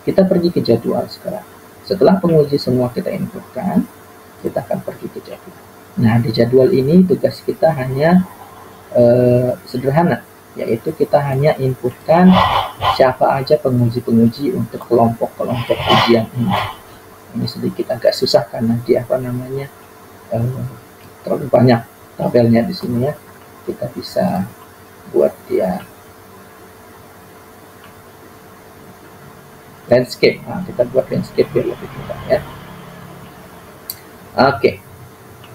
Kita pergi ke jadwal sekarang. Setelah penguji semua kita inputkan, kita akan pergi ke jadwal. Nah, di jadwal ini tugas kita hanya sederhana, yaitu kita hanya inputkan siapa aja penguji-penguji untuk kelompok-kelompok ujian ini. Ini sedikit agak susah karena dia terlalu banyak tabelnya di sini ya. Kita bisa buat dia landscape. Nah, kita buat landscape biar lebih mudah ya. Oke.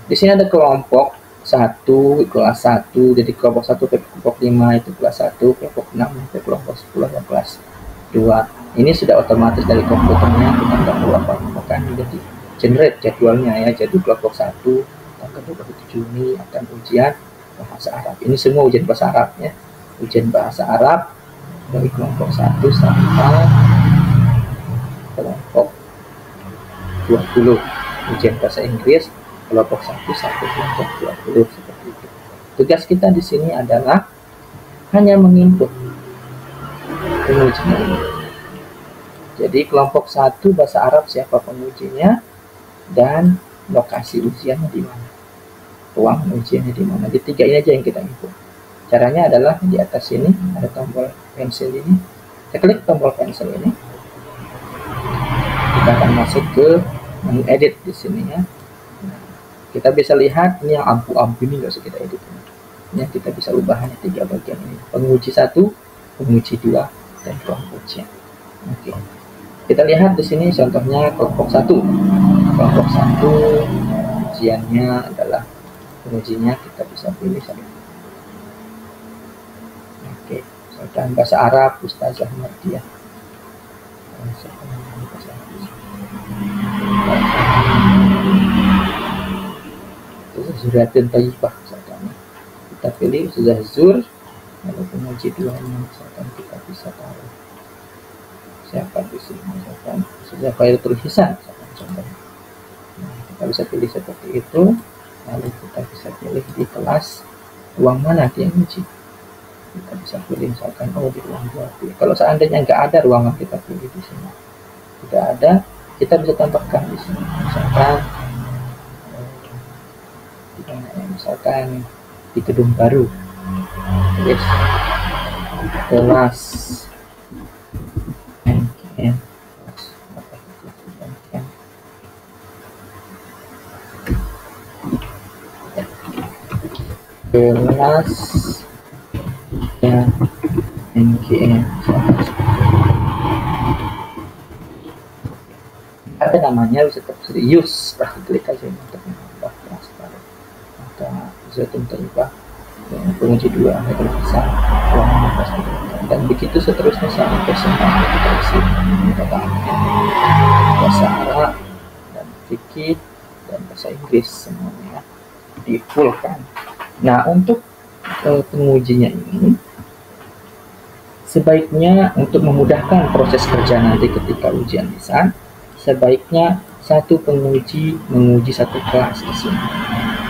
Di sini ada kelompok 1, kelas 1. Jadi kelompok 1 sampai kelompok 5 itu kelas 1, kelompok 6 sampai kelompok 10 dan kelas 2. Ini sudah otomatis dari komputernya, kita nggak perlu apa-apa kan. Jadi generate jadwalnya ya. Jadi kelompok 1 tanggal 27 Juni akan ujian bahasa Arab. Ini semua ujian bahasa Arab ya. Ujian bahasa Arab dari kelompok 1 sampai kelompok 20. Ujian bahasa Inggris kelompok 1 sampai kelompok 20 seperti itu. Tugas kita di sini adalah hanya menginput pengujinya ini. Jadi kelompok 1 bahasa Arab siapa pengujinya dan lokasi ujiannya di mana. Ruang ujiannya di mana. Di 3 ini aja yang kita input. Caranya adalah di atas sini ada tombol pensil ini. Kita klik tombol pensil ini. Kita akan masuk ke menu edit di sini ya. Nah, kita bisa lihat ini yang abu-abu ini nggak usah kita edit. Ini kita bisa ubah hanya 3 bagian ini. Penguji 1, penguji 2, dan kelompok ujian. Oke. Kita lihat di sini contohnya kelompok 1. Kelompok 1 ujiannya adalah pengujinya kita bisa pilih saja. Oke, misalkan bahasa Arab Ustazah Mardiah. Zuratin Tayyibah misalkan. Kita pilih Ustazah Zur, lalu penguji 2-nya misalkan kita bisa taruh siapa di sini misalkan Ustazah Khairatul Hisan misalkan contohnya. Nah, kita bisa pilih seperti itu, lalu kita bisa pilih di kelas ruang mana dia uji. Kita bisa pilih misalkan di ruang 2. Kalau seandainya nggak ada ruangan kita pilih di sini. Tidak ada, kita bisa tambahkan di sini. Misalkan di gedung baru. Yes. Kelas NKN. Kelas ya NKN ada namanya bisa serius, pasti klik aja untuk menambah kelas baru atau Zuratin Tayyibah penguji 2 itu bisa ruangan pasti, dan begitu seterusnya sampai semua kita isi bahasa Arab dan fikih dan bahasa Inggris semuanya di full kan. Nah, untuk pengujinya ini sebaiknya untuk memudahkan proses kerja nanti ketika ujian lisan, sebaiknya satu penguji menguji satu kelas di sini.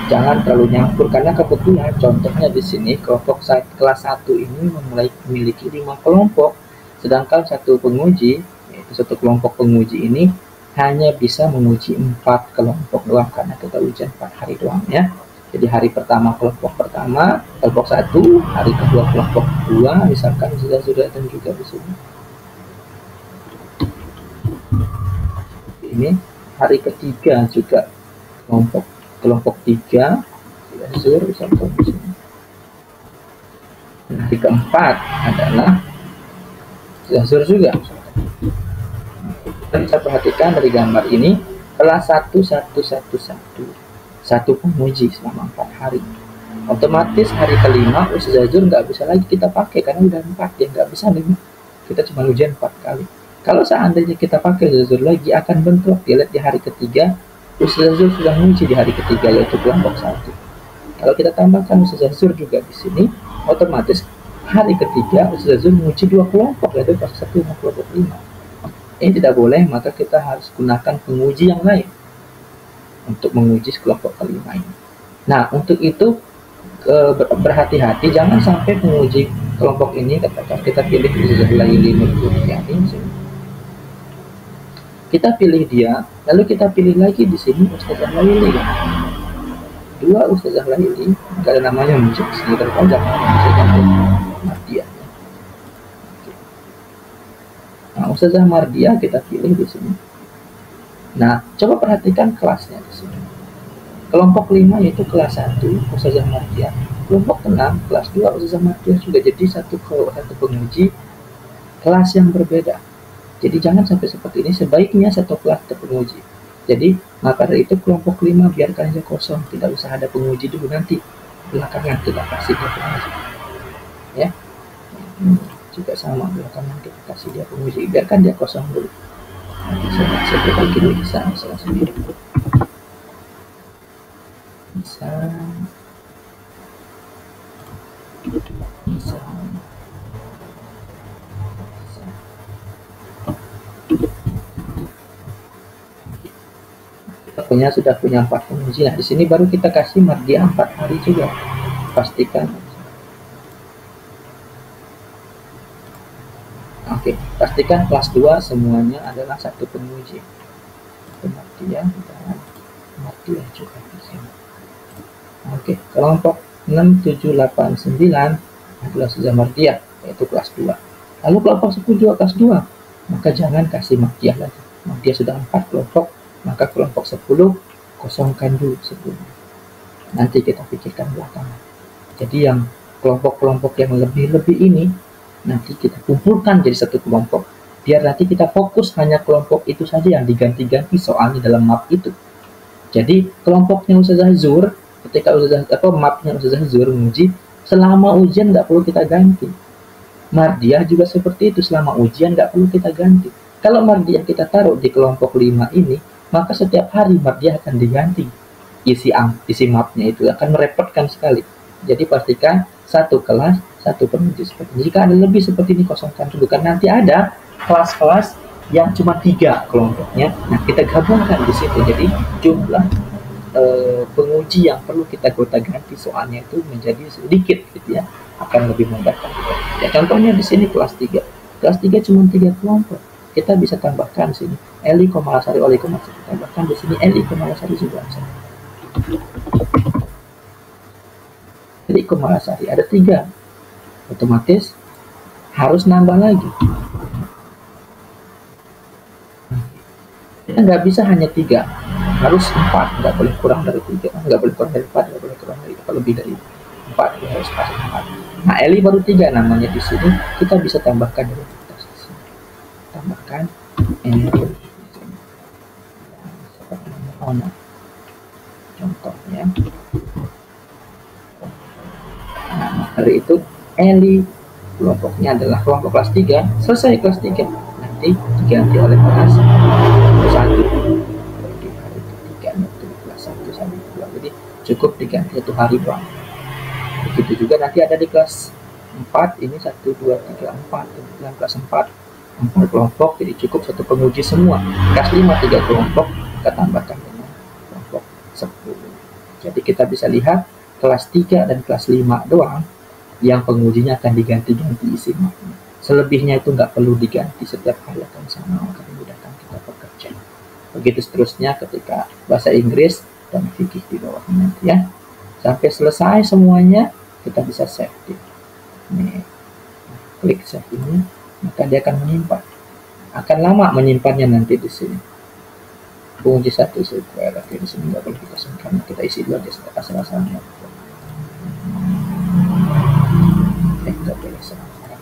Jangan terlalu nyampur karena kebetulan contohnya di sini kelompok kelas 1 ini memiliki 5 kelompok, sedangkan satu penguji yaitu satu kelompok penguji ini hanya bisa menguji 4 kelompok doang karena kita ujian 4 hari doang ya. Jadi hari pertama kelompok pertama, kelompok 1, hari kedua kelompok 2, misalkan sudah dan juga di sini. Ini hari ketiga juga kelompok 3, sudah misalkan di sini. Hari keempat adalah sudah juga. Kita bisa perhatikan dari gambar ini kelas 1 satu penguji selama 4 hari. Otomatis hari kelima Ustazah Zur nggak bisa lagi kita pakai karena udah 4 ya, nggak bisa 5. Kita cuma ujian 4 kali. Kalau seandainya kita pakai Ustazah Zur lagi akan bentrok. Dia lihat di hari ketiga Ustazah Zur sudah menguji di hari ketiga yaitu kelompok 1. Kalau kita tambahkan Ustazah Zur juga di sini, otomatis hari ketiga Ustazah Zur menguji 2 kelompok yaitu kelompok 1 dan kelompok 5. Ini tidak boleh, maka kita harus gunakan penguji yang lain untuk menguji kelompok kelima ini. Nah, untuk itu berhati-hati jangan sampai menguji kelompok ini, katakan kita pilih Ustazah Laili Nurjani Kita pilih dia, lalu kita pilih lagi di sini Ustazah Laili. Dua Ustazah Laili, nggak ada namanya muncul sini terpanjang. Mardiah. Nah, Ustazah Mardiah kita pilih di sini. Nah, coba perhatikan kelasnya di sini. Kelompok 5 yaitu kelas 1 Ustazah Mardiah. Kelompok 6 kelas 2 Ustazah Mardiah juga. Jadi satu penguji kelas yang berbeda. Jadi jangan sampai seperti ini, sebaiknya satu kelas penguji. Jadi maka dari itu kelompok 5 biarkan aja kosong, tidak usah ada penguji dulu, nanti belakangan kita kasih dia penguji. Ya. Juga sama, belakangan kita kasih dia penguji, biarkan dia kosong dulu. Nanti saya berbagi dulu bisa sendiri. Bisa. Sudah punya 4 penguji. Nah, di sini baru kita kasih Mardiah 4 hari juga. Pastikan. Oke, pastikan kelas 2 semuanya adalah satu penguji. Mardiah dan Mardiah juga di sini. Oke, kelompok 6, 7, 8, 9 adalah Ustazah Mardiah, yaitu kelas 2. Lalu kelompok 10 juga kelas 2, maka jangan kasih Mardiah lagi. Mardiah sudah 4 kelompok, maka kelompok 10 kosongkan dulu 10. Nanti kita pikirkan belakangan. Jadi yang kelompok-kelompok yang lebih-lebih ini nanti kita kumpulkan jadi satu kelompok, biar nanti kita fokus hanya kelompok itu saja yang diganti-ganti soalnya dalam map itu. Jadi kelompoknya Ustazah Zur, ketika mapnya Ustazah Zur menguji, selama ujian nggak perlu kita ganti. Mardiah juga seperti itu, selama ujian nggak perlu kita ganti. Kalau Mardiah kita taruh di kelompok 5 ini, maka setiap hari Mardiah akan diganti. Isi mapnya itu akan merepotkan sekali. Jadi pastikan satu kelas, satu penguji seperti ini. Jika ada lebih seperti ini, kosongkan dulu. Karena nanti ada kelas-kelas yang cuma 3 kelompoknya. Nah, kita gabungkan di situ. Jadi jumlah penguji yang perlu kita gonta-ganti soalnya itu menjadi sedikit gitu ya. Akan lebih memudahkan. Ya, contohnya di sini kelas 3. Kelas 3 cuma 3 kelompok. Kita bisa tambahkan sini Eli Komalasari, Oli Komalasari, tambahkan di sini Eli Komalasari juga bisa. Eli Komalasari ada 3, otomatis harus nambah lagi. Kita nggak bisa hanya 3, harus 4, nggak boleh kurang dari 3, nggak boleh kurang dari 4, nggak boleh kurang dari, kalau lebih dari 4 harus kasih 4. Nah, Eli baru 3 namanya di sini, kita bisa tambahkan dulu. Tambahkan Eli. Contohnya. Nah, dari itu Eli kelompoknya adalah kelompok kelas 3, selesai kelas 3, nanti diganti oleh kelas 1. Di hari ketiga itu kelas 1 sampai 2. Jadi cukup diganti 1 hari doang. Begitu juga nanti ada di kelas 4, ini 1, 2, 3, 4. Dalam kelas 4 kelompok, jadi cukup satu penguji semua. Kelas 5 3 kelompok, kita tambahkan dengan kelompok 10. Jadi kita bisa lihat kelas 3 dan kelas 5 doang yang pengujinya akan diganti-ganti isi mapnya. Selebihnya itu nggak perlu diganti, setiap hari akan sama, akan memudahkan kita bekerja. Begitu seterusnya ketika bahasa Inggris dan fikih di bawahnya nanti ya. Sampai selesai semuanya, kita bisa save. Nih, klik save ini, maka dia akan menyimpan. Akan lama menyimpannya nanti di sini. Penguji 1 square, di sini nggak boleh dikosongkan, kita isi dulu aja asal-asalnya. Nggak boleh serang-serang.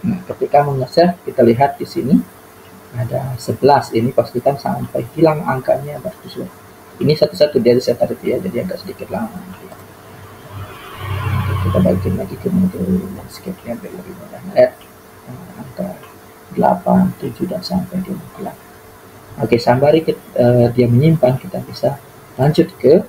Nah, ketika meng-save, kita lihat di sini ada 11. Ini pastikan sampai hilang angkanya baru. Ini satu-satu dari saya tadi ya, jadi agak sedikit lama. Kita balikin lagi ke mode landscape-nya biar lebih mudah. Angka 8, 7 dan sampai 12. Oke, sembari dia menyimpan, kita bisa lanjut ke